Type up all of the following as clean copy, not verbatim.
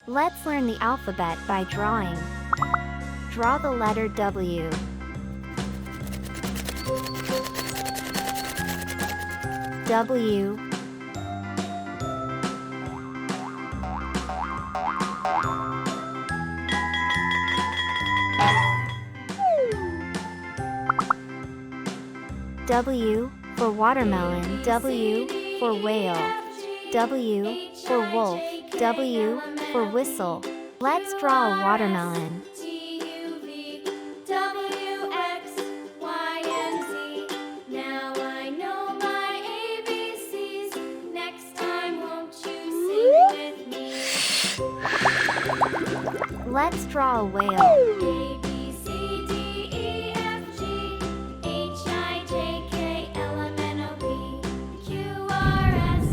Let's learn the alphabet by drawing. Draw the letter W. W. W for watermelon. W for whale. W for wolf. W for whistle. Let's draw a watermelon. Let's draw a whale. A, B, C, D, E, F, G, H, I, J, K, L, M, N, O, P, Q, R, S,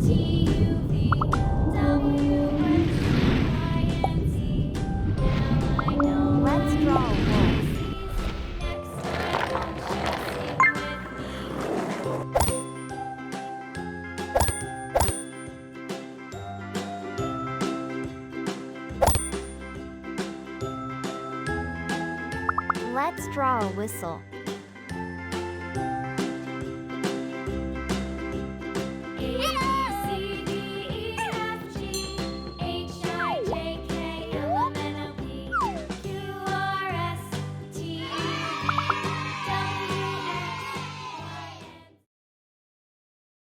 T, U, V, W, X, Y, and Z. Now I know. Let's draw a wolf. Next time, won't you sing with me? Let's draw a whistle.